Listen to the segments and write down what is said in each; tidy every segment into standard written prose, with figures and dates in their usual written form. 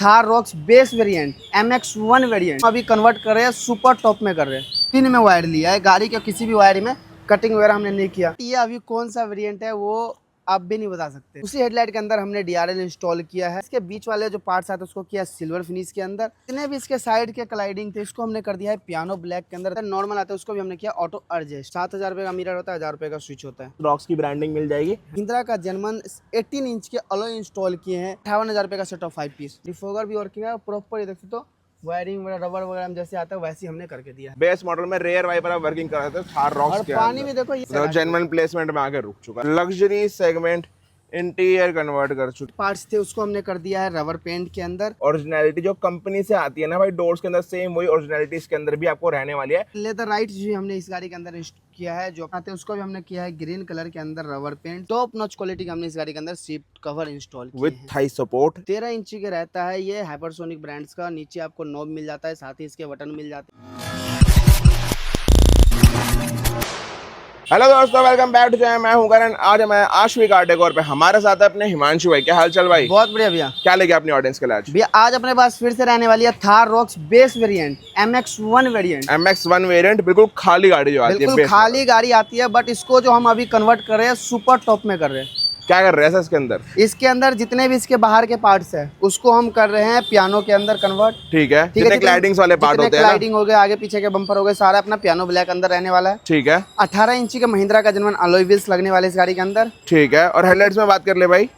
Thar rocks base variant MX1 variant अभी convert कर रहे हैं, सुपर टॉप में कर रहे हैं। 3 में वायर लिया है, गाड़ी के किसी भी वायर में कटिंग वगैरह हमने नहीं किया। ये अभी कौन सा वेरिएंट है वो आप भी नहीं बता सकते। उसी हेडलाइट के अंदर हमने DRL इंस्टॉल किया है। इसके बीच वाले जो पार्ट्स आते हैं उसको किया सिल्वर फिनिश के अंदर। जितने भी इसके साइड के क्लाइडिंग थे इसको हमने कर दिया है पियानो ब्लैक के अंदर। नॉर्मल आता है उसको भी हमने किया ऑटो एडजस्ट। 7,000 रुपए का मिरर होता है, 1,000 रुपए का स्विच होता है। रॉक्स की ब्रांडिंग मिल जाएगी। महिंद्रा का जर्मन 18 इंच के अलॉय इंस्टॉल किए हैं। 58,000 रुपए का सेट ऑफ 5 पीस। डिफोगर भी वर्किंग है प्रॉपर। ये देखते तो वायरिंग वगैरह रबर वगैरह जैसे आता है वैसे हमने करके दिया है। बेस मॉडल में रेयर वाइपर आप वर्किंग कर रहे थे थार रॉक्स और के पानी भी देखो ये जेन्युइन प्लेसमेंट में आके रुक चुका है। लग्जरी सेगमेंट इंटीरियर कन्वर्ट कर चुके। पार्ट्स थे उसको हमने कर दिया है रबर पेंट के अंदर। ओरिजिनलिटी जो कंपनी से आती है ना भाई डोर्स के अंदर, सेम वही ओरिजिनलिटी इसके अंदर भी आपको रहने वाली है। लेदर राइट्स भी हमने इस गाड़ी के अंदर किया है, जो आते हैं उसको भी हमने किया है ग्रीन कलर के अंदर rubber paint. Top notch quality का हमने इस गाड़ी के अंदर सीट कवर इंस्टॉल किया विद थाई सपोर्ट। 13 इंची के रहता है ये हाइपरसोनिक ब्रांड्स का। नीचे आपको नॉब मिल जाता है, साथ ही इसके बटन मिल जाते हैं। हेलो दोस्तों, वेलकम बैक टू चैनल। मैं हूं करण। आज मैं आश्विक कार डेकोर पे हमारे साथ है अपने हिमांशु भाई। क्या हाल चाल भाई? बहुत बढ़िया भैया। क्या लेके अपनी ऑडियंस के लिए आज? भैया आज अपने पास फिर से रहने वाली है Thar rocks base variant MX1 variant. MX1 variant बिल्कुल खाली गाड़ी जो आती है, बिल्कुल खाली गाड़ी आती है, बट इसको जो हम अभी कन्वर्ट कर रहे हैं सुपर टॉप में कर रहे हैं। क्या कर रहे हैं इसके अंदर? इसके अंदर जितने भी इसके बाहर के पार्ट्स है उसको हम कर रहे हैं पियानो के अंदर कन्वर्ट। ठीक है, जितने क्लाइडिंग्स वाले पार्ट होते हैं, क्लाइडिंग हो गए, आगे पीछे के बम्पर हो गए, सारा अपना पियानो ब्लैक अंदर रहने वाला है। ठीक है। 18 इंची के महिंद्रा का जर्मन अलॉय व्हील्स लगने वाले इस गाड़ी के अंदर। ठीक है। और हेडलाइट्स में बात कर ले भाई।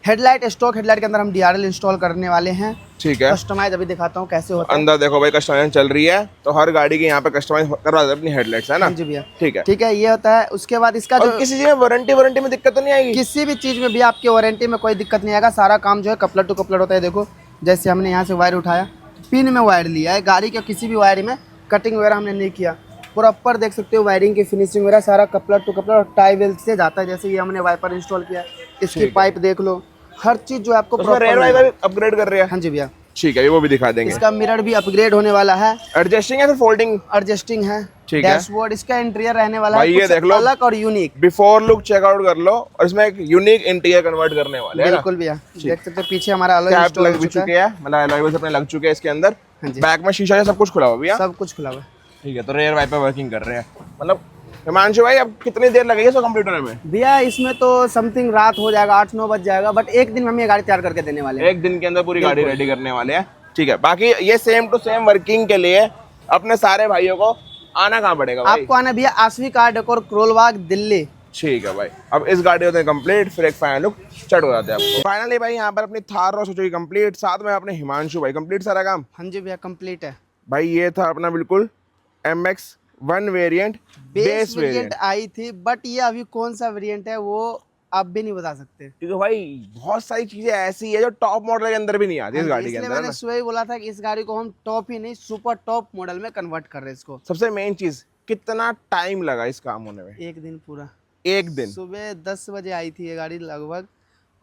हेडलाइट स्टॉक हेडलाइट के अंदर हम DRL इंस्टॉल करने वाले हैं। ठीक है। कस्टमाइज अभी दिखाता हूँ कैसे होता है। अंदर देखो भाई, कस्टमाइज चल रही है तो हर गाड़ी के यहाँ पे कस्टमाइज करवा देते अपनी हेडलाइट्स, है ना? जी भैया। ठीक है। ठीक है, ये होता है। उसके बाद इसका जो किसी चीज में वारंटी में दिक्कत तो नहीं आएगी? किसी भी चीज में भी आपकी वारंटी में कोई दिक्कत नहीं आएगा। सारा काम जो है कपलर टू कपलर होता है। देखो जैसे हमने यहाँ से वायर उठाया, पिन में वायर लिया है। गाड़ी के किसी भी वायर में कटिंग वगैरह हमने नहीं किया। प्रॉपर देख सकते हो वायरिंग की फिनिशिंग वगैरह सारा कपलर टू कपलर और टाई वेल्ट से जाता है। जैसे ये हमने वाइपर इंस्टॉल किया है, इसकी पाइप देख लो, हर चीज जो आपको रेयर वाइपर अपग्रेड कर रहे हैं। हाँ जी भैया। ठीक है, वो भी दिखा देंगे। इसका मिरर भी अपग्रेड होने वाला है। एडजस्टिंग है फिर फोल्डिंग? एडजस्टिंग है। ठीक है। डैशबोर्ड इसका इंटीरियर रहने वाला भाई है ये देख लो, अलग और यूनिक। बिफोर लुक चेकआउट कर लो और इसमें एक यूनिक इंटीरियर कन्वर्ट करने वाले हैं। बिल्कुल भैया, देख सकते हैं पीछे हमारा अलॉय कैप इंस्टॉल लग हो भी चुका चुके हैं, मतलब अलॉय व्हील्स अपने लग चुके हैं इसके अंदर। हाँ जी। बैक में शीशा सब कुछ खुला हुआ भैया? सब कुछ खुला हुआ है। ठीक है। तो रेयर वाइपर वर्किंग कर रहे हैं। मतलब हिमांशु भाई अब कितनी देर लगेगी इसको कंप्लीट होने में? भैया इसमें तो समथिंग रात हो जाएगा, 8-9 बज जाएगा, बट एक दिन में हम ये गाड़ी तैयार करके देने वाले हैं। एक दिन के अंदर पूरी गाड़ी रेडी करने वाले हैं। ठीक है। बाकी ये सेम टू सेम वर्किंग के लिए अपने सारे भाइयों को आना कहाँ पड़ेगा भाई? आपको आना भैया आश्विक कार डेकोर क्रोलबाग दिल्ली। ठीक है भाई। अब इस गाड़ी होते हैं कंप्लीट, फिर एक फाइनल लुक चढ़ हो जाते हैं आपको। फाइनली भाई यहाँ पर अपनी थार रॉक्स हो चुकी कंप्लीट, साथ में अपने हिमांशु भाई कंप्लीट सारा काम। हाँ जी भैया, कंप्लीट है भाई ये था अपना बिल्कुल MX1 वेरिएंट बेस वेरिएंट आई थी, बट ये अभी कौन सा वेरिएंट है वो आप भी नहीं बता सकते, क्योंकि भाई बहुत सारी चीजें ऐसी है जो टॉप मॉडल के अंदर भी नहीं आती इस गाड़ी के अंदर। मैंने सुबह ही बोला था कि इस गाड़ी को हम टॉप ही नहीं सुपर टॉप मॉडल में कन्वर्ट कर रहे हैं इसको। सबसे मेन चीज, कितना टाइम लगा इस काम होने में? एक दिन पूरा। एक दिन। सुबह 10 बजे आई थी ये गाड़ी लगभग,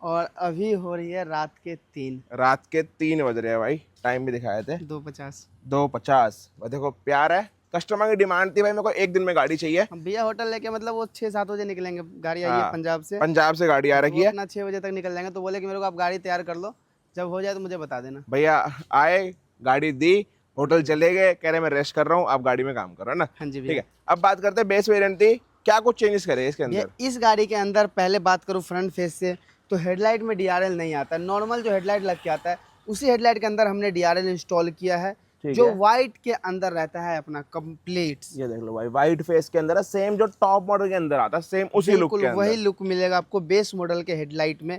और अभी हो रही है रात के 3। रात के 3 बज रहे हैं भाई। टाइम भी दिखाए थे 2:50। 2:50। देखो प्यार है, कस्टमर की डिमांड थी भाई मेरे को एक दिन में गाड़ी चाहिए। भैया होटल लेके मतलब वो 6-7 बजे निकलेंगे, गाड़ी आई है पंजाब से। पंजाब से गाड़ी आ रखी है। अपना 6 बजे तक निकल जाएंगे, तो बोले कि मेरे को आप गाड़ी तैयार कर लो, जब हो जाए तो मुझे बता देना। भैया आए, गाड़ी दी, होटल चले गए, कह रहे मैं रेस्ट कर रहा हूँ, आप गाड़ी में काम करो ना। हाँ जी ठीक भैया। है। अब बात करते हैं बेस वेरिएंट थी, क्या कुछ चेंजेस करे इसके अंदर? इस गाड़ी के अंदर पहले बात करूँ फ्रंट फेस से, तो हेडलाइट में DRL नहीं आता। नॉर्मल जो हेडलाइट लग के आता है उसी हेडलाइट के अंदर हमने DRL इंस्टॉल किया है, जो व्हाइट के अंदर रहता है अपना कंप्लीट। ये देख लो भाई, व्हाइट फेस के अंदर है, सेम जो टॉप मॉडल के अंदर आता है, सेम उसी लुक के अंदर वही लुक मिलेगा आपको बेस मॉडल के हेडलाइट में।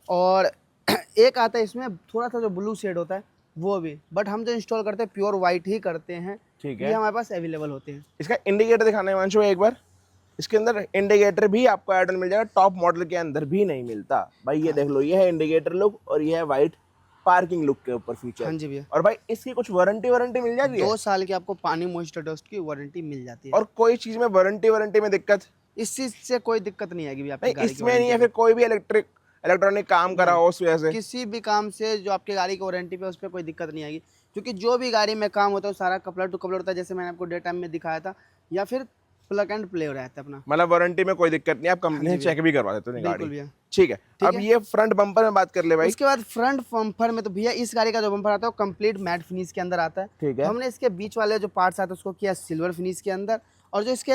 और एक आता है इसमें थोड़ा सा जो ब्लू शेड होता है वो भी, बट हम जो इंस्टॉल करते हैं प्योर व्हाइट ही करते हैं। ठीक है। ये हमारे पास अवेलेबल होते हैं। इसका इंडिकेटर दिखाना है हिमांशु एक बार। इसके अंदर इंडिकेटर भी आपको ऐड ऑन मिल जाएगा, टॉप मॉडल के अंदर भी नहीं मिलता भाई। ये देख लो, ये है इंडिकेटर लुक और ये है व्हाइट पार्किंग लुक के ऊपर फीचर। हाँ जी भैया। और भाई इसकी कुछ वारंटी मिल जाती है? 2 साल की आपको पानी मॉइस्चर डस्ट की वारंटी मिल जाती है। और कोई चीज में वारंटी में दिक्कत? इस चीज से कोई दिक्कत नहीं आएगी आपकी नहीं, गाड़ी की इसमें नहीं है। फिर कोई भी इलेक्ट्रॉनिक काम करा हो उस वजह से? किसी भी काम से जो आपके गाड़ी की वारंटी पे उस पर कोई दिक्कत नहीं आएगी, क्योंकि जो भी गाड़ी में काम होता है वो सारा कपलर टू कपलर होता है, जैसे मैंने आपको डे टाइम में दिखाया था, या फिर प्लग एंड प्ले रहता है अपना। मतलब वारंटी में कोई दिक्कत नहीं, आप कंपनी से चेक भी करवा देते हो बिल्कुल गाड़ी। भैया। ठीक है, अब ये फ्रंट बम्पर में बात कर ले भाई। उसके बाद फ्रंट बम्पर में तो भैया इस गाड़ी का जो बम्पर आता है वो कंप्लीट मैट फिनिश के अंदर आता है। ठीक है। हमने इसके बीच वाले जो पार्ट्स आते हैं उसको किया सिल्वर फिनिश के अंदर, और जो इसके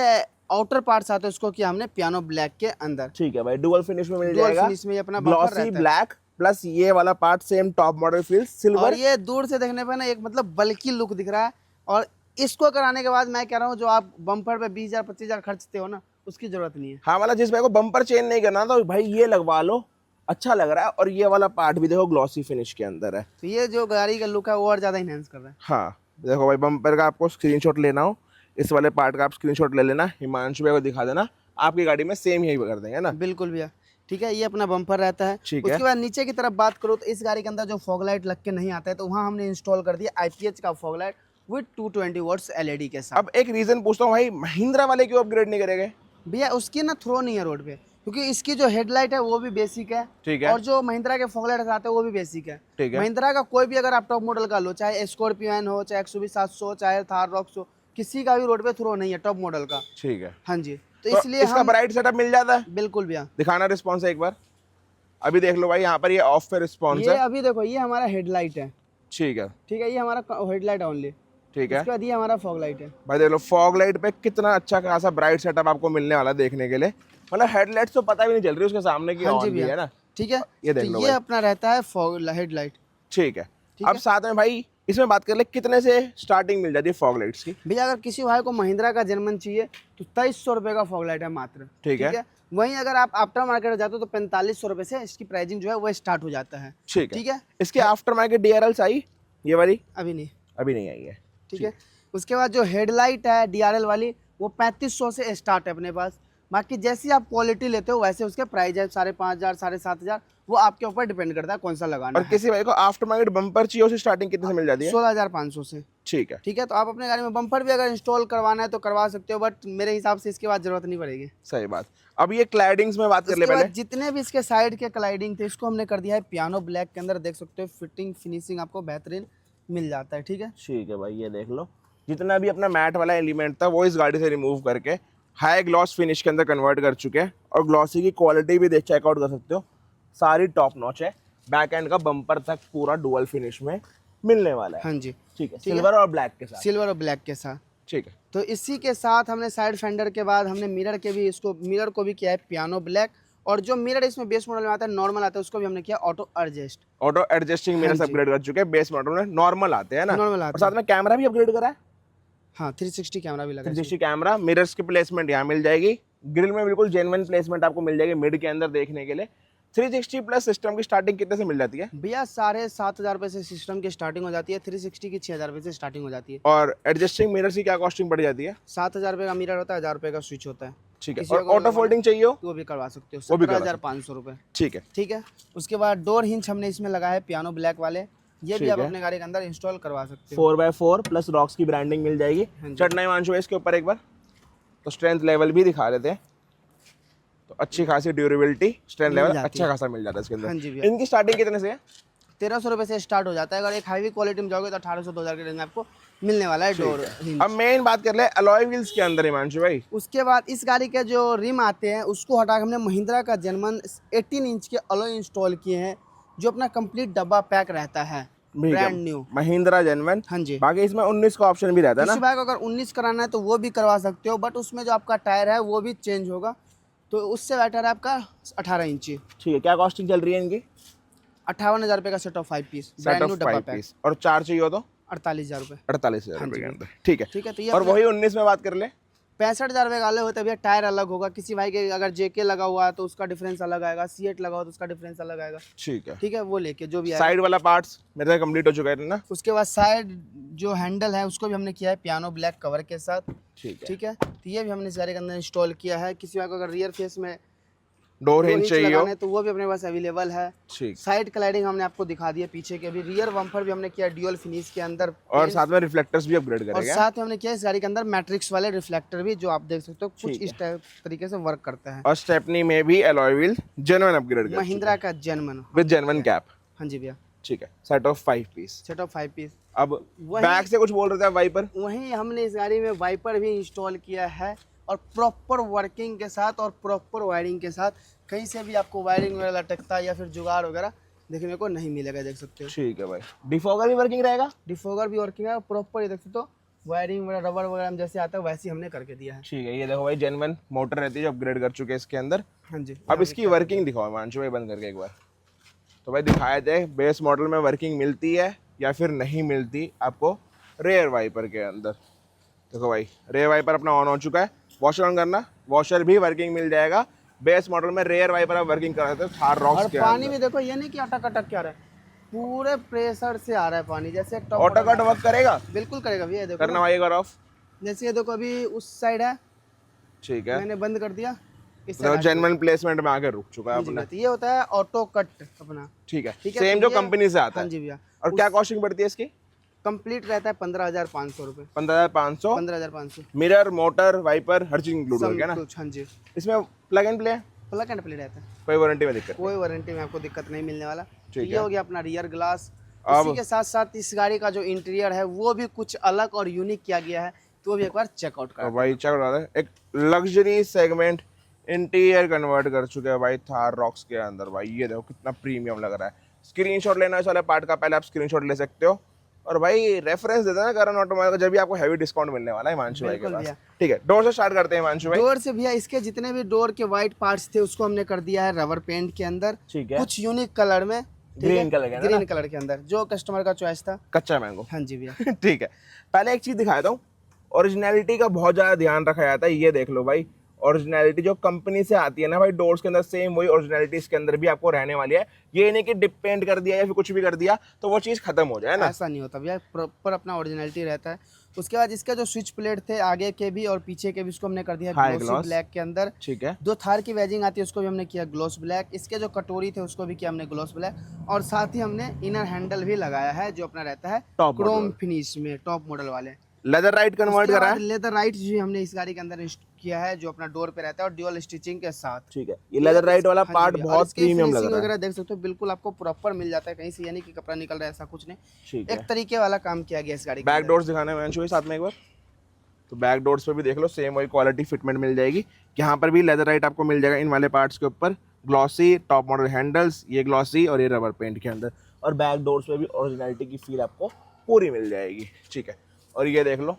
आउटर पार्ट्स आते हैं उसको किया हमने पियानो ब्लैक के अंदर। ठीक है भाई, डुअल फिनिश में मिल डुअल जाएगा। फिनिश में ये अपना बम्पर ग्लॉसी रहता है। ब्लैक प्लस ये वाला part same top model feel और सिल्वर। ये दूर से देखने पे ना एक मतलब बल्कि लुक दिख रहा है, और इसको कराने के बाद मैं कह रहा हूँ जो आप बम्पर पे 20,000 25,000 खर्चते हो ना, उसकी जरूरत नहीं है। हाँ, मतलब जिस भाई को बम्पर चेंज नहीं करना तो भाई ये लगवा लो, अच्छा लग रहा है। और ये वाला पार्ट भी देखो ग्लॉसी फिनिश के अंदर है। तो ये जो गाड़ी का लुक है वो और ज्यादा इनहेंस कर रहा है। हाँ देखो भाई, बम्पर का आपको स्क्रीनशॉट लेना हो, इस वाले पार्ट का आप स्क्रीनशॉट ले लेना, हिमांशु भाई को दिखा देना, आपकी गाड़ी में सेम यही कर देंगे ना। बिल्कुल भैया। ठीक है, ये अपना बम्पर रहता है। ठीक है। उसके बाद नीचे की तरफ बात करूँ तो इस गाड़ी के अंदर जो फॉग लाइट लग के नहीं आता है, तो वहाँ हमने इंस्टॉल कर दिया IPH का fog light with 220 watts LED के साथ। अब एक रीजन पूछता हूँ भाई, महिंद्रा वाले क्यों अपग्रेड नहीं करेंगे? भैया उसकी ना थ्रो नहीं है रोड पे, क्योंकि इसकी जो हेडलाइट है वो भी बेसिक है। ठीक है। और जो महिंद्रा के फॉग लाइट आते हैं वो भी बेसिक है। ठीक है। महिंद्रा का कोई भी अगर आप टॉप मॉडल का लो, चाहे स्कॉर्पियो एन हो, चाहे XUV 700, चाहे थार रॉक्स हो, किसी का भी रोड पे थ्रो नहीं है टॉप मॉडल का। ठीक है। हाँ जी, तो तो इसलिए इसका हम ब्राइट सेटअप मिल जाता है। बिल्कुल भैया। दिखाना रिस्पॉन्स एक बार, अभी देख लो भाई, यहाँ पर ये ऑफ पे रिस्पॉन्स ये है। अभी देखो, ये हमारा हेडलाइट है। ठीक है। ठीक है, ये हमारा हेडलाइट ओनली। ठीक है उसके बाद ये हमारा फॉग लाइट है। भाई, देख लो फॉग लाइट पे कितना अच्छा खासा ब्राइट सेटअप आपको मिलने वाला है देखने के लिए। मतलब हेडलाइट्स तो पता भी नहीं चल रही उसके सामने की हाँ जी ऑन भी भैया। है ना। ठीक है, ये देख तो लो ये भाई। अपना रहता है फॉग हेडलाइट। ठीक है। ठीक अब है। साथ में भाई इसमें बात कर ले, कितने से स्टार्टिंग मिल जाती है फॉग लाइट्स की? भैया अगर किसी भाई को महिंद्रा का जर्मन चाहिए तो 2300 रुपये का फॉग लाइट है मात्र। ठीक है। वहीं अगर आप आफ्टर मार्केट जाते हो तो 4500 रुपये से इसकी प्राइसिंग जो है वो स्टार्ट हो जाता है। ठीक है। ठीक है, इसके आफ्टर मार्केट DRLs आई ये वाली? अभी नहीं। अभी नहीं आई है। ठीक है, उसके बाद जो हेडलाइट है DRL वाली वो 3500 से स्टार्ट है अपने पास। बाकी जैसी आप क्वालिटी लेते हो वैसे उसके प्राइस है 5,500 7,500, वो आपके ऊपर डिपेंड करता है कौन सा लगाना और है। किसी भाई को आफ्टर मार्केट बम्पर चाहिए उसे स्टार्टिंग कितने से मिल जाती है? 16,500 से। ठीक है। ठीक है, तो आप अपने गाड़ी में बम्पर भी अगर इंस्टॉल करवाना है तो करवा सकते हो, बट मेरे हिसाब से इसके बाद जरूरत नहीं पड़ेगी। सही बात। अब ये क्लैडिंग्स में बात कर ले उसके पहले। बाद जितने भी इसके साइड के क्लाइडिंग थे इसको हमने कर दिया है पियानो ब्लैक के अंदर। देख सकते हो फिटिंग फिनिशिंग आपको बेहतरीन मिल जाता है। ठीक है, ठीक है भाई, ये देख लो, जितना भी अपना मैट वाला एलिमेंट था वो इस गाड़ी से रिमूव करके हाई ग्लॉस फिनिश के अंदर कन्वर्ट कर चुके हैं। और ग्लॉसी की क्वालिटी भी देख चेकआउट कर सकते हो, सारी टॉप नॉच है। बैक एंड का बम्पर तक पूरा डुअल फिनिश में मिलने वाला है। हाँ जी। ठीक है, सिल्वर और ब्लैक के साथ। सिल्वर और ब्लैक के साथ। ठीक है। तो इसी के साथ हमने साइड फेंडर के बाद हमने मिरर के भी इसको मिरर को भी किया है पियानो ब्लैक। और जो मिरर इसमें बेस मॉडल में आता है नॉर्मल आता है उसको भी हमने किया auto adjust. Auto adjusting mirrors upgrade कर चुके हैं, बेस मॉडल में नॉर्मल आते हैं ना। नॉर्मल और आता साथ में कैमरा भी अपग्रेड करा है। हाँ, 360 कैमरा भी लगा है। 360 कैमरा, मिरर्स की प्लेसमेंट यहाँ मिल जाएगी। ग्रिल में बिल्कुल जेन्युइन प्लेसमेंट आपको मिल जाएगी मिड के अंदर देखने के लिए। 360 प्लस सिस्टम की स्टार्टिंग कितने से मिल जाती है? भैया 7,500 रुपये से सिस्टम की स्टार्टिंग हो जाती है। 360 की 6,000 रुपये से स्टार्टिंग हो जाती है। और एडजस्टिंग मिरर्स की क्या कॉस्टिंग पड़ जाती है? 7,000 रुपये का मिरर होता है, 1,000 रुपये का स्विच होता है। ठीक है। किसी और को ऑटो लगवाना फोल्डिंग चाहिए हो वो भी करवा सकते हो, वो भी करवा 17,500 रुपये। ठीक है। ठीक है, उसके बाद डोर हिंच हमने इसमें लगाया है पियानो ब्लैक वाले। ये भी ठीक आप है। अपने गाड़ी के अंदर इंस्टॉल करवा सकते हो। 4x4 प्लस रॉक्स की ब्रांडिंग मिल जाएगी। हाँ जी। चढ़ना है मानशो इसके ऊपर एक बार, तो स्ट्रेंथ लेवल भी दिखा देते हैं। तो अच्छी खासी ड्यूरेबिलिटी, स्ट्रेंथ मिल लेवल जाती अच्छा है। खासा मिल जाता है इसके हाँ जी अंदर। भैया। इनकी स्टार्टिंग कितने से है? 1,300 रुपये से स्टार्ट हो जाता है। अगर एक हाईवी क्वालिटी में जाओगे तो 1,800 2,000 के रेंज में आपको मिलने वाला है डोर हिंच। अब मेन बात कर ले अलॉय व्हील्स के अंदर हिमांशु भाई। उसके बाद इस गाड़ी के जो रिम आते हैं उसको हटा के हमने महिंद्रा का जर्मन 18 इंच के अलॉय इंस्टॉल किए हैं, जो अपना कंप्लीट डब्बा पैक रहता है, ब्रांड न्यू। महिंद्रा जेन्युइन। हाँ जी। बाकी इसमें 19 का ऑप्शन भी रहता है किसी ना। भाई को अगर 19 कराना है तो वो भी करवा सकते हो, बट उसमें जो आपका टायर है वो भी चेंज होगा, तो उससे बेटर है आपका 18 इंची। ठीक है, क्या कॉस्टिंग चल रही है इनकी? 58,000 रुपये का set of 5 piece, set brand new of डब्बा 5 पैक। पीस। और 4 चाहिए हो तो 48,000 रुपये। 48,000 हाँ रुपये जी के अंदर। ठीक है। ठीक है, तो ये और वही 19 में बात कर ले 65,000 रुपये का अलग होता है भैया। टायर अलग होगा, किसी भाई के अगर JK लगा हुआ है तो उसका डिफरेंस अलग आएगा, C8 लगा हुआ तो उसका डिफरेंस अलग आएगा। ठीक है। ठीक है, वो लेके जो भी आएगा। साइड वाला पार्ट्स मेरे कंप्लीट हो चुका है ना। उसके बाद साइड जो हैंडल है उसको भी हमने किया है पियानो ब्लैक कवर के साथ। ठीक है। ठीक है, तो ये भी हमने इस गाड़ी के अंदर इंस्टॉल किया है। किसी भाई को अगर रियर फेस में डोर 2 हिंज इंच चाहिए हो। लगाना है तो वो भी अपने पास अवेलेबल है। ठीक। साइड क्लाइडिंग हमने आपको दिखा दिया पीछे के भी। रियर बम्पर भी हमने किया ड्यूअल फिनिश के अंदर, और साथ में रिफ्लेक्टर्स भी अपग्रेड और करेंगे। साथ में हमने किया इस गाड़ी के अंदर मैट्रिक्स वाले रिफ्लेक्टर भी, जो आप देख सकते हो कुछ इस तरीके से वर्क करता है। और स्टेपनी में भी अलॉय व्हील जेन्युइन अपग्रेड कर महिंद्रा का जर्मन विद जेन्युइन कैप। हाँ जी भैया। ठीक है, set of 5 piece. Set of 5 piece. अब बैक से कुछ बोल रहे थे आप वाइपर? वहीं हमने इस गाड़ी में वाइपर भी इंस्टॉल किया है और प्रॉपर वर्किंग के साथ और प्रॉपर वायरिंग के साथ। कहीं से भी आपको वायरिंग वगैरह लटकता या फिर जुगाड़ वगैरह देखने को नहीं मिलेगा, देख सकते हो। ठीक है भाई, डिफॉगर भी वर्किंग रहेगा? डिफोगर भी वर्किंग है प्रॉपर, ये देख सकते हो। वायरिंग वगैरह रबर वगैरह में जैसे आता है वैसे ही हमने करके दिया है। ठीक है, ये देखो भाई जेन्युइन मोटर रहती है जो अपग्रेड कर चुके हैं इसके अंदर। हाँ जी। अब इसकी वर्किंग दिखाओ हिमांशु भाई बंद करके एक बार। तो भाई दिखाए थे बेस मॉडल में वर्किंग मिलती है या फिर नहीं मिलती आपको रेयर वाइपर के अंदर। देखो भाई रेयर वाइपर अपना ऑन हो चुका है, वॉशर ऑन करना, वॉशर भी वर्किंग मिल जाएगा। बेस मॉडल में रेयर वाइपर आप वर्किंग कर रहे थे थार रॉक्स और के पानी अंदर। भी देखो, ये नहीं कि अटक अटक के आ रहा है, पूरे प्रेशर से आ रहा है पानी, जैसे टॉप ऑटो कट वर्क करेगा? बिल्कुल करेगा भैया, ये देखो करना ना। भाई एक बार ऑफ। जैसे ये देखो अभी उस साइड है, ठीक है, मैंने बंद कर दिया, इस तो जेन्युइन प्लेसमेंट में आके रुक चुका है अपना। तो ये होता है ऑटो कट अपना। ठीक है, ठीक है, सेम तो जो ये- कंपनी से आता हाँ है। जी भैया। और क्या कॉस्टिंग पड़ती है इसकी? कंप्लीट रहता है 15,500 रुपये। 15,500। 15,500 मिरर, मोटर, वाइपर हर चीज इंक्लूड हो सब गया ना कुछ। हाँ जी, इसमें? Plug and play, plug and play रहता है, कोई वारंटी में दिक्कत? कोई वारंटी में आपको दिक्कत नहीं मिलने वाला। तो ठीक ये है। हो गया अपना रियर ग्लास। अब- इसी के साथ साथ इस गाड़ी का जो इंटीरियर है वो भी कुछ अलग और यूनिक किया गया है, तो वो भी एक बार चेकआउट और कर। भाई चल रहा है एक लग्जरी सेगमेंट इंटीरियर कन्वर्ट कर चुके हैं भाई थार रॉक्स के अंदर। भाई ये देखो कितना प्रीमियम लग रहा है। स्क्रीनशॉट लेना है इस वाले पार्ट का, पहले आप स्क्रीनशॉट ले सकते हो। और भाई रेफरेंस देते ना करण ऑटोमोबाइल का, जब भी आपको हैवी डिस्काउंट मिलने वाला है हिमांशु भाई के बिल्कुल पास। भैया। ठीक है, डोर से स्टार्ट करते हैं हिमांशु भाई। डोर से भैया इसके जितने भी डोर के वाइट पार्ट्स थे उसको हमने कर दिया है रबर पेंट के अंदर, ठीक है, कुछ यूनिक कलर में। ग्रीन कलर के अंदर ग्रीन कलर के अंदर जो कस्टमर का चॉइस था। कच्चा मैंगो। हाँ जी भैया। ठीक है, पहले एक चीज दिखाता हूँ, ओरिजिनलिटी का बहुत ज्यादा ध्यान रखा जाता है। ये देख लो भाई, ओरिजिनलिटी जो कंपनी से आती है ना भाई डोर्स के अंदर, सेम वही ओरिजिनलिटी इसके अंदर भी आपको रहने वाली है। ये नहीं कि डिप पेंट कर दिया या फिर कुछ भी कर दिया तो वो चीज खत्म हो जाए ना। ऐसा नहीं होता भैया, प्रॉपर अपना ओरिजिनलिटी रहता है। उसके बाद इसके जो स्विच प्लेट थे आगे के भी और पीछे के भी, उसको हमने कर दिया High ग्लोसी gloss। ब्लैक के अंदर। ठीक है, जो थार की वेजिंग आती है उसको भी हमने किया ग्लोस ब्लैक। इसके जो कटोरी थे उसको भी किया हमने ग्लोस ब्लैक। और साथ ही हमने इनर हैंडल भी लगाया है जो अपना रहता है Top क्रोम model। फिनिश में, टॉप मॉडल वाले। लेदर राइट कन्वर्ट करा है। लेदर राइट भी हमने इस गाड़ी के अंदर किया है जो अपना डोर पे रहता है और ड्यूअल स्टिचिंग के साथ। ठीक है, ये लेदर राइट वाला हाँ जी पार्ट भैया। और बहुत इसकी प्रीमियम लग finishing रहा है। वगैरह देख सकते हो, बिल्कुल आपको प्रॉपर मिल जाता है, कहीं से यानी कि कपड़ा निकल रहा है ऐसा कुछ नहीं। ठीक एक है, तरीके वाला काम किया गया इस गाड़ी के बैक अंदर। डोर्स दिखाना है मैंने साथ में एक बार। तो बैक डोर्स पे भी देख लो, सेम वही क्वालिटी फिटमेंट मिल जाएगी। यहाँ पर भी लेदर राइट आपको मिल जाएगा इन वाले पार्ट्स के ऊपर, ग्लॉसी टॉप मॉडल हैंडल्स, ये ग्लॉसी और ये रबर पेंट के अंदर। और बैक डोर्स पे भी ओरिजिनलिटी की फील आपको पूरी मिल जाएगी। ठीक है, और ये देख लो,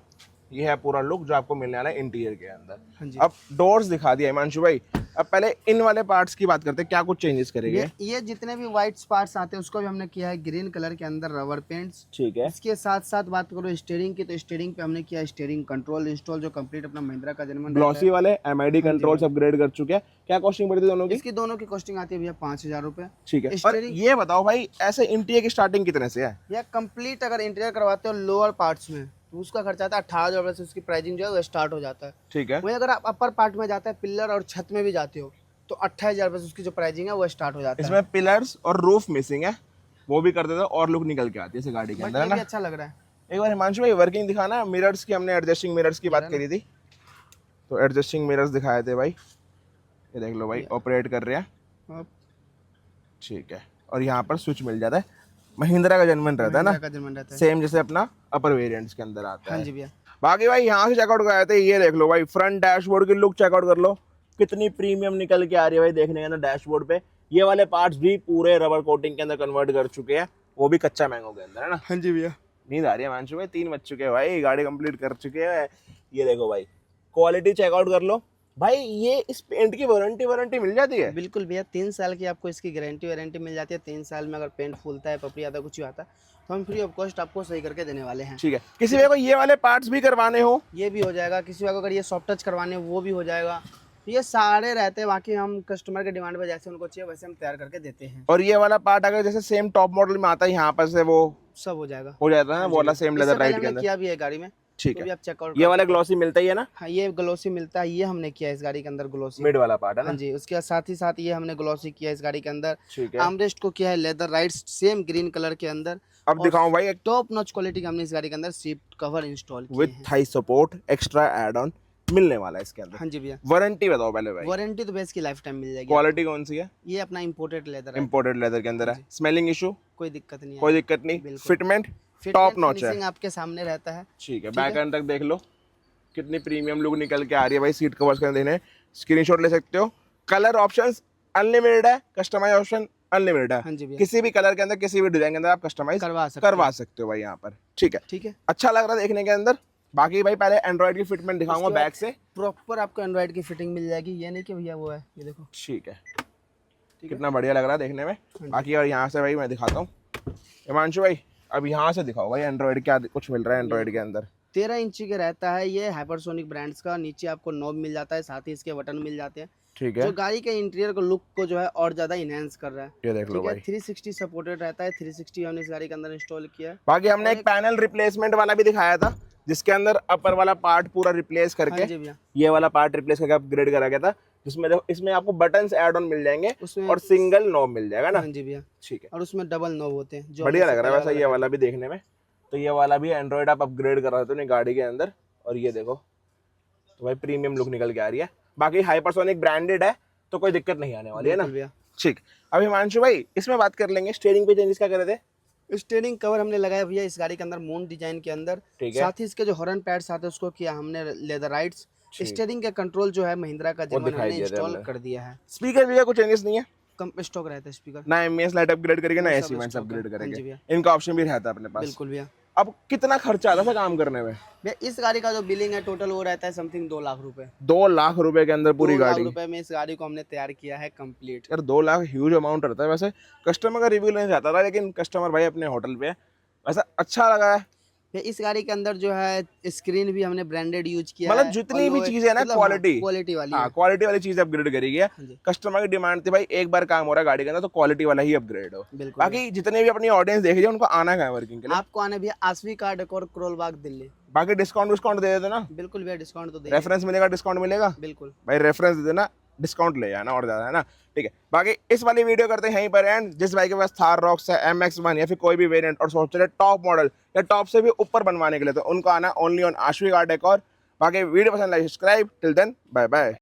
ये है पूरा लुक जो आपको मिलने वाला है इंटीरियर के अंदर। हाँ जी। अब डोर्स दिखा दिया हिमांशु भाई, अब पहले इन वाले पार्ट्स की बात करते हैं, क्या कुछ चेंजेस करेंगे? ये जितने भी व्हाइट पार्ट्स आते हैं उसको भी हमने किया है ग्रीन कलर के अंदर रबर पेंट्स। ठीक है, इसके साथ साथ बात करो स्टीयरिंग की, तो स्टीयरिंग पे हमने किया स्टीयरिंग कंट्रोल इंस्टॉल जो कंप्लीट अपना महिंद्रा का जर्मन ग्लॉसी वाले एमआईडी कंट्रोल्स अपग्रेड कर चुके हैं। क्या कॉस्टिंग पड़ती है दोनों की? इसकी दोनों की कॉस्टिंग आती है भैया 5,000 रुपये। ठीक है, और स्टीयरिंग ये बताओ भाई ऐसे इंटीरियर की स्टार्टिंग कितने से है? या कंप्लीट अगर इंटीरियर करवाते हो लोअर पार्ट्स में तो उसका खर्चा आता है 18,000 रुपये से, उसकी प्राइसिंग जो है वो स्टार्ट हो जाता है। ठीक है, वहीं अगर आप अपर पार्ट में जाते हैं, पिलर और छत में भी जाते हो, तो 28,000 रुपये से उसकी जो प्राइसिंग है वो स्टार्ट हो जाता है। इसमें पिलर्स और रूफ मिसिंग है, वो भी कर देते और लुक निकल के आती है इस गाड़ी के बट अंदर ये है भी ना। अच्छा लग रहा है। एक बार हिमांशु भाई वर्किंग दिखाना, मिरर्स की हमने एडजस्टिंग मिरर्स की बात करी थी, तो एडजस्टिंग मिरर्स दिखाए थे भाई। ये देख लो भाई ऑपरेट कर रहे हैं। अब ठीक है, और यहाँ पर स्विच मिल जाता है, महिंद्रा का जर्मन रहता है ना, महिंद्रा का जर्मन रहता है। सेम जैसे अपना अपर वेरिएंट्स के अंदर आता हाँ है। जी भैया। बाकी भाई यहाँ से चेकआउट कराए थे, ये देख लो भाई फ्रंट डैशबोर्ड की लुक चेकआउट कर लो, कितनी प्रीमियम निकल के आ रही है भाई देखने के अंदर डैशबोर्ड पे। ये वाले पार्ट्स भी पूरे रबर कोटिंग के अंदर कन्वर्ट कर चुके हैं, वो भी कच्चा मैंगो के अंदर है ना। हाँ जी भैया। नींद आ रही है मानसू भाई, 3 बज चुके हैं भाई, गाड़ी कंप्लीट कर चुके हैं। ये देखो भाई क्वालिटी चेकआउट कर लो भाई, ये इस पेंट की वारंटी मिल जाती है? बिल्कुल भैया, 3 साल की आपको इसकी गारंटी मिल जाती है। 3 साल में अगर पेंट फूलता है, पपड़ी आता है, कुछ भी आता है, तो हम फ्री ऑफ कॉस्ट आपको सही करके देने वाले हैं। ठीक है, किसी भी को ये वाले पार्ट्स भी करवाने हो ये भी हो जाएगा, किसी को अगर ये सॉफ्ट टच करवाने हो वो भी हो जाएगा। तो ये सारे रहते हैं, बाकी हम कस्टमर के डिमांड पे जैसे उनको चाहिए वैसे हम तैयार करके देते हैं। और ये वाला पार्ट अगर जैसे सेम टॉप मॉडल में आता है यहाँ पर से वो सब हो जाएगा, हो जाता है ना, वो वाला सेम इससे लेदर पहले राइट के हमने अंदर। किया भी है गाड़ी में, ठीक तो भी है, आप चेकआउट। ये वाला ग्लॉसी मिलता ही है ना? हाँ, ये ग्लोसी मिलता है, ये हमने किया इस गाड़ी के अंदर ग्लोसी। मिड वाला पार्ट है ना? हाँ जी, उसके साथ ही साथ ये हमने ग्लोसी किया इस गाड़ी के अंदर। ठीक है, आर्मरेस्ट को किया है leather rights same green colour के अंदर। अब दिखाऊं भाई एक टॉप नॉच क्वालिटी का हमने इस गाड़ी के अंदर सीट कवर इंस्टॉल किए विद हैं। Thigh support extra add on मिलने वाला है इसके अंदर। हाँ जी भैया। वारंटी बताओ पहले भाई, वारंटी तो बेस की लाइफ टाइम मिल जाएगी। क्वालिटी कौन सी है? ये अपना इंपोर्टेड लेदर है, इंपोर्टेड लेदर के अंदर है। स्मेलिंग इशू कोई दिक्कत नहीं है। कोई दिक्कत नहीं, बिल्कुल। फिटमेंट Fitment टॉप नॉच है। finishing आपके सामने रहता है। ठीक है, बैक एंड तक देख लो, कितनी प्रीमियम लुक निकल के आ रही है भाई सीट कवर्स के देने, स्क्रीनशॉट ले सकते हो। कलर ऑप्शंस अनलिमिटेड है, कस्टमाइज ऑप्शन अनलिमिटेड है। हाँ जी भैया, किसी भी कलर के अंदर, किसी भी डिजाइन के अंदर आप कस्टमाइज करवा सकते हो भाई यहाँ पर। ठीक है, ठीक है। अच्छा लग रहा है देखने के अंदर। बाकी भाई पहले एंड्रॉइड की फिटमेंट दिखाऊंगा बैक से। प्रॉपर आपको एंड्रॉइड की फिटिंग मिल जाएगी, ये नहीं कि भैया वो है, ये देखो। ठीक है, कितना बढ़िया लग रहा है देखने में। बाकी और यहाँ से भाई मैं दिखाता हूँ हिमांशु भाई, अब यहाँ से दिखाओ भाई एंड्रॉइड क्या कुछ मिल रहा है एंड्रॉइड के अंदर। 13 इंची के रहता है ये, हाइपरसोनिक ब्रांड्स का। नीचे आपको नॉब मिल जाता है, साथ ही इसके बटन मिल जाते हैं, ठीक है, जो गाड़ी के इंटीरियर को लुक को जो है और ज्यादा इनहेंस कर रहा है। ये देख लो ठीक है, भाई। 360 सपोर्टेड रहता है, 360 हमने इस गाड़ी के अंदर इंस्टॉल किया है। बाकी हमने एक पैनल रिप्लेसमेंट वाला भी दिखाया था, जिसके अंदर अपर वाला पार्ट पूरा रिप्लेस हाँ करके जी भैया, ये वाला पार्ट रिप्लेस करके अपग्रेड करा गया था, जिसमें देखो इसमें आपको बटन्स ऐड ऑन मिल जाएंगे उसमें और सिंगल नॉब मिल जाएगा ना। हाँ जी भैया, ठीक है, और उसमें डबल नॉब होते हैं, जो बढ़िया हमने लग रहा है इससे वैसा ये वाला भी देखने में। तो ये वाला भी एंड्रॉइड आप अपग्रेड कर रहे हो अपनी गाड़ी के अंदर, और ये देखो तो भाई प्रीमियम लुक निकल के आ रही है। बाकी हाइपरसोनिक ब्रांडेड है तो कोई दिक्कत नहीं आने वाली है ना। बिल्कुल भैया। ठीक, अभी हिमांशु भाई इसमें बात कर लेंगे, स्टीयरिंग पे चेंजेस क्या करे थे। स्टीयरिंग कवर हमने लगाया भैया इस गाड़ी के अंदर मून डिजाइन के अंदर। ठीक है, साथ ही इसके जो हॉर्न पैड्स आते हैं उसको किया हमने लेदराइट्स। स्टीयरिंग का कंट्रोल जो है महिंद्रा का जिमन दिखाई हमने दिया था इंस्टॉल हमने। कर दिया है। स्पीकर भी कुछ चेंजेस नहीं है, कम स्टॉक रहता है स्पीकर, ना एमएस लाइट अपग्रेड करेंगे ना वो सब एसी वेंट्स stock है। अपग्रेड हाँ जी करेंगे, भैया, इनका ऑप्शन भी रहता है अपने पास। बिल्कुल भैया। अब कितना खर्चा आता था काम करने में। भैया इस गाड़ी का जो बिलिंग है टोटल वो रहता है समथिंग 2 लाख रुपए। 2 लाख रुपए के अंदर पूरी 2 लाख गाड़ी। रुपए में इस गाड़ी को हमने तैयार किया है कंप्लीट। यार 2 लाख ह्यूज अमाउंट रहता है। वैसे कस्टमर का रिव्यू लेना चाहता था, लेकिन कस्टमर भाई अपने होटल पे है, वैसा अच्छा लगा है। भैया इस गाड़ी के अंदर जो है स्क्रीन भी हमने ब्रांडेड यूज किया मतलब है, जितनी और भी वो चीजें है ना मतलब क्वालिटी, क्वालिटी वाली हाँ है। क्वालिटी वाली चीज अपग्रेड करी गई है। हाँ जी, कस्टमर की डिमांड थी भाई एक बार काम हो रहा है गाड़ी के अंदर तो क्वालिटी वाला ही अपग्रेड हो। बिल्कुल। बाकी जितने भी अपनी ऑडियंस देख रही है उनको आना है वर्किंग के लिए। आपको आने भैया आसवी कार्ड और क्रोलबाग दिल्ली। बाकी डिस्काउंट डिस्काउंट दे देते ना, बिल्कुल भैया डिस्काउंट तो देंगे। रेफरेंस मिलेगा डिस्काउंट मिलेगा बिल्कुल भाई, रेफरेंस दे देना डिस्काउंट ले जाना और ज्यादा है ना। ठीक है, बाकी इस वाली वीडियो करते हैं यहीं पर एंड। जिस भाई के पास थार रॉक्स है MX-1 या फिर कोई भी वेरिएंट और सोच रहे टॉप मॉडल या टॉप से भी ऊपर बनवाने के लिए, तो उनको आना only on Aashvi car decor. बाकी वीडियो पसंद like subscribe. Till then bye bye.